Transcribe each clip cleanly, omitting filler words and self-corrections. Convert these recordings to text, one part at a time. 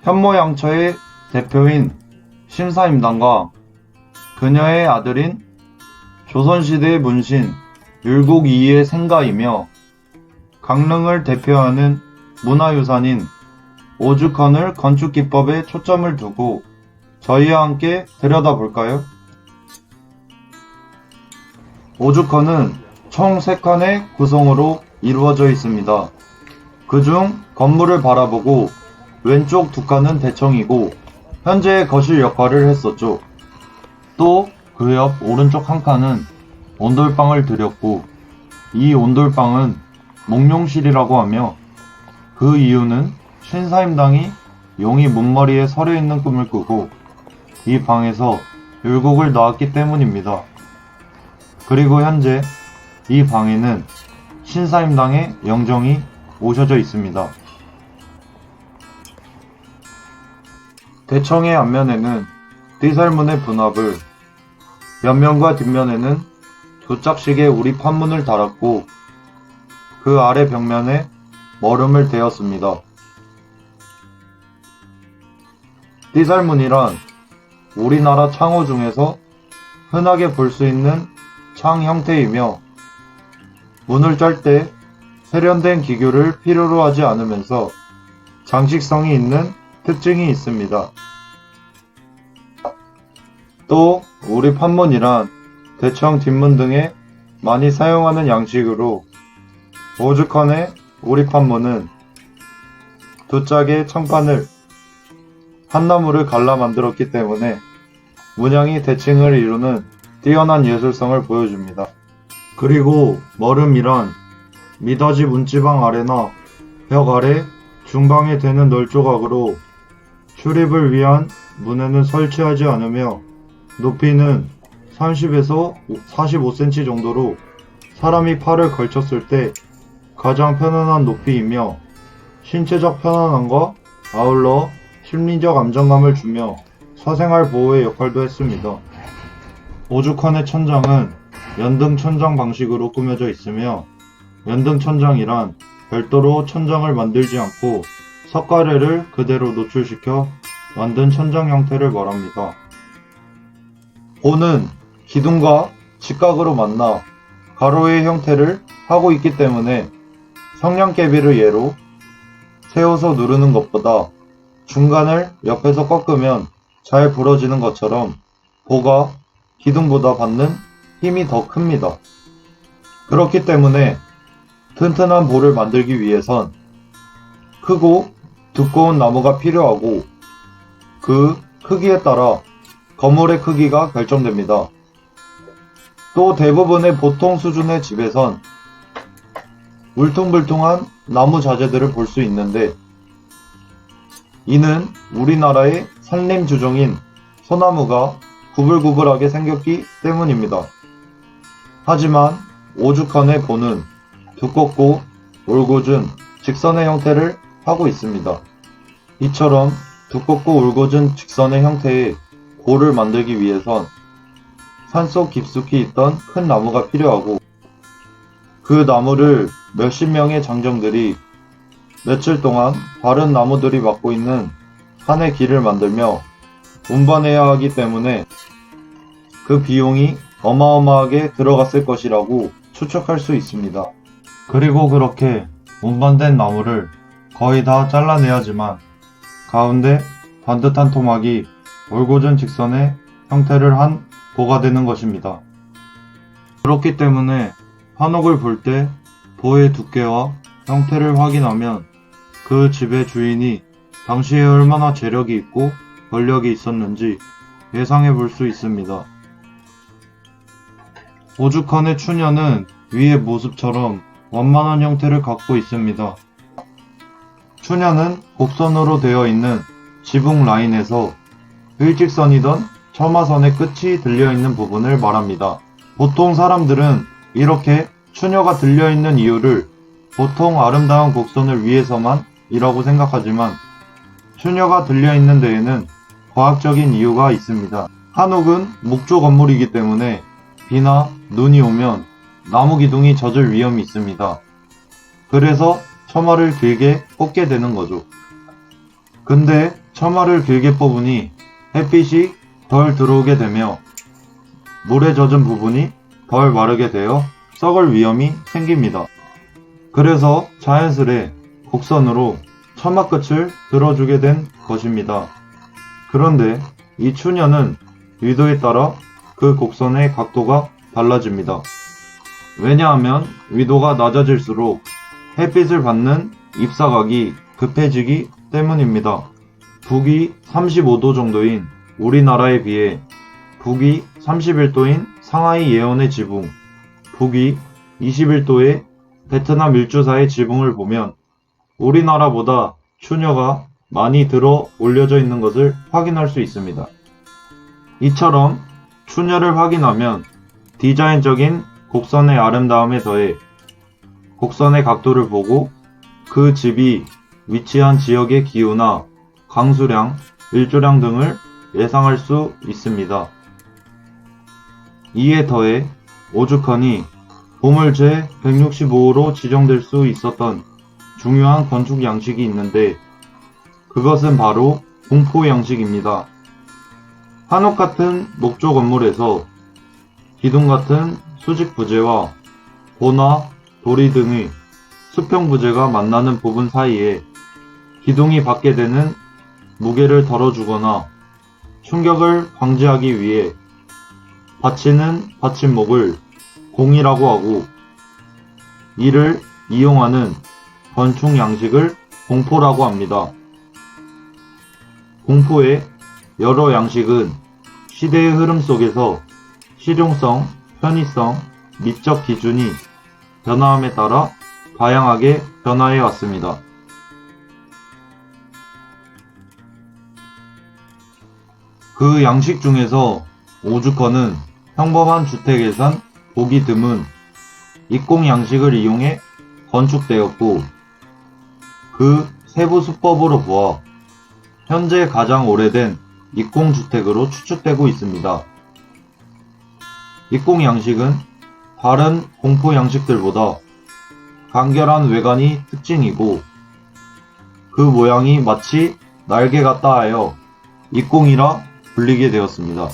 현모양처의 대표인 신사임당과 그녀의 아들인 조선시대의 문신 율곡이의 생가이며 강릉을 대표하는 문화유산인 오죽헌을 건축기법에 초점을 두고 저희와 함께 들여다볼까요? 오죽헌은 총 3칸의 구성으로 이루어져 있습니다. 그중 건물을 바라보고 왼쪽 2칸은 대청이고 현재의 거실 역할을 했었죠. 또 그 옆 오른쪽 1칸은 온돌방을 들였고 이 온돌방은 몽룡실이라고 하며 그 이유는 신사임당이 용이 문머리에 서려 있는 꿈을 꾸고 이 방에서 율곡을 낳았기 때문입니다. 그리고 현재 이 방에는 신사임당의 영정이 모셔져 있습니다. 대청의 앞면에는 띠살문의 분합을, 옆면과 뒷면에는 두 짝씩의 우리 판문을 달았고 그 아래 벽면에 머름을 대었습니다. 띠살문이란 우리나라 창호 중에서 흔하게 볼 수 있는 창 형태이며 문을 짤 때 세련된 기교를 필요로 하지 않으면서 장식성이 있는 특징이 있습니다. 또 우리 판문이란 대청 뒷문 등에 많이 사용하는 양식으로 오죽헌의 우리 판문은 두 짝의 청판을 한 나무를 갈라 만들었기 때문에 문양이 대칭을 이루는 뛰어난 예술성을 보여줍니다. 그리고 머름이란 미닫이 문지방 아래나 벽 아래 중방에 대는 널조각으로 출입을 위한 문에는 설치하지 않으며 높이는 30에서 45cm 정도로 사람이 팔을 걸쳤을 때 가장 편안한 높이이며 신체적 편안함과 아울러 심리적 안정감을 주며 사생활 보호의 역할도 했습니다. 오죽헌의 천장은 연등 천장 방식으로 꾸며져 있으며 연등 천장이란 별도로 천장을 만들지 않고 석가래를 그대로 노출시켜 만든 천장 형태를 말합니다. 고는 기둥과 직각으로 만나 가로의 형태를 하고 있기 때문에 성냥개비를 예로 세워서 누르는 것보다 중간을 옆에서 꺾으면 잘 부러지는 것처럼 보가 기둥보다 받는 힘이 더 큽니다. 그렇기 때문에 튼튼한 보를 만들기 위해선 크고 두꺼운 나무가 필요하고 그 크기에 따라 건물의 크기가 결정됩니다. 또 대부분의 보통 수준의 집에선 울퉁불퉁한 나무 자재들을 볼 수 있는데 이는 우리나라의 산림 주종인 소나무가 구불구불하게 생겼기 때문입니다. 하지만 오죽헌의 보는 두껍고 올곧은 직선의 형태를 하고 있습니다. 이처럼 두껍고 올곧은 직선의 형태의 고를 만들기 위해선 산속 깊숙이 있던 큰 나무가 필요하고 그 나무를 몇십 명의 장정들이 며칠 동안 다른 나무들이 맡고 있는 산의 길을 만들며 운반해야 하기 때문에 그 비용이 어마어마하게 들어갔을 것이라고 추측할 수 있습니다. 그리고 그렇게 운반된 나무를 거의 다 잘라내야지만 가운데 반듯한 토막이 올곧은 직선의 형태를 한 보가 되는 것입니다. 그렇기 때문에 한옥을 볼 때 보의 두께와 형태를 확인하면 그 집의 주인이 당시에 얼마나 재력이 있고 권력이 있었는지 예상해 볼 수 있습니다. 오죽헌의 추녀는 위의 모습처럼 완만한 형태를 갖고 있습니다. 추녀는 곡선으로 되어 있는 지붕 라인에서 일직선이던 처마선의 끝이 들려있는 부분을 말합니다. 보통 사람들은 이렇게 추녀가 들려있는 이유를 보통 아름다운 곡선을 위해서만 이라고 생각하지만 추녀가 들려있는 데에는 과학적인 이유가 있습니다. 한옥은 목조 건물이기 때문에 비나 눈이 오면 나무 기둥이 젖을 위험이 있습니다. 그래서 처마를 길게 꽂게 되는 거죠. 근데 처마를 길게 뽑으니 햇빛이 덜 들어오게 되며 물에 젖은 부분이 덜 마르게 되어 썩을 위험이 생깁니다. 그래서 자연스레 곡선으로 처마 끝을 들어주게 된 것입니다. 그런데 이 추녀는 위도에 따라 그 곡선의 각도가 달라집니다. 왜냐하면 위도가 낮아질수록 햇빛을 받는 잎사각이 급해지기 때문입니다. 북위 35도 정도인 우리나라에 비해 북위 31도인 상하이 예언의 지붕, 북위 21도의 베트남 일주사의 지붕을 보면 우리나라보다 추녀가 많이 들어 올려져 있는 것을 확인할 수 있습니다. 이처럼 추녀를 확인하면 디자인적인 곡선의 아름다움에 더해 곡선의 각도를 보고 그 집이 위치한 지역의 기후나 강수량, 일조량 등을 예상할 수 있습니다. 이에 더해 오죽하니 보물 제165호로 지정될 수 있었던 중요한 건축 양식이 있는데 그것은 바로 공포 양식입니다. 한옥 같은 목조 건물에서 기둥 같은 수직 부재와 보나 도리 등의 수평 부재가 만나는 부분 사이에 기둥이 받게 되는 무게를 덜어주거나 충격을 방지하기 위해 받치는 받침목을 공이라고 하고 이를 이용하는 건축 양식을 공포라고 합니다. 공포의 여러 양식은 시대의 흐름 속에서 실용성, 편의성, 미적 기준이 변화함에 따라 다양하게 변화해 왔습니다. 그 양식 중에서 오죽헌은 평범한 주택에선 보기 드문 입공 양식을 이용해 건축되었고 그 세부 수법으로 보아 현재 가장 오래된 입공주택으로 추측되고 있습니다. 입공 양식은 다른 공포 양식들보다 간결한 외관이 특징이고 그 모양이 마치 날개 같다 하여 입공이라 불리게 되었습니다.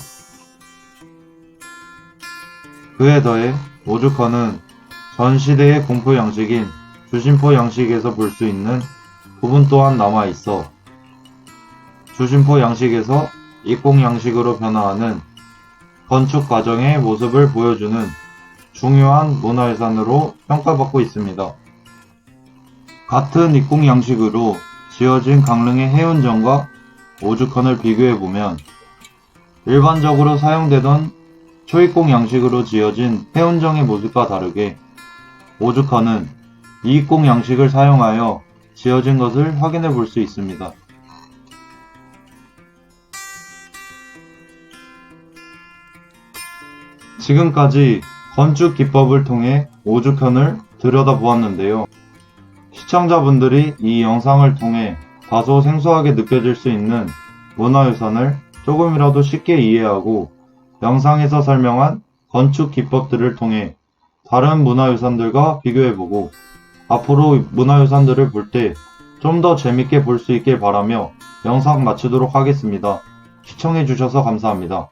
그에 더해 오죽헌은 전 시대의 공포 양식인 주심포 양식에서 볼 수 있는 부분 또한 남아있어 주심포 양식에서 입공 양식으로 변화하는 건축 과정의 모습을 보여주는 중요한 문화유산으로 평가받고 있습니다. 같은 입공 양식으로 지어진 강릉의 해운정과 오죽헌을 비교해보면 일반적으로 사용되던 초입공 양식으로 지어진 해운정의 모습과 다르게 오죽헌은 이입공 양식을 사용하여 지어진 것을 확인해 볼 수 있습니다. 지금까지 건축 기법을 통해 오죽헌을 들여다보았는데요. 시청자분들이 이 영상을 통해 다소 생소하게 느껴질 수 있는 문화유산을 조금이라도 쉽게 이해하고 영상에서 설명한 건축 기법들을 통해 다른 문화유산들과 비교해보고 앞으로 문화유산들을 볼 때 좀 더 재밌게 볼 수 있길 바라며 영상 마치도록 하겠습니다. 시청해주셔서 감사합니다.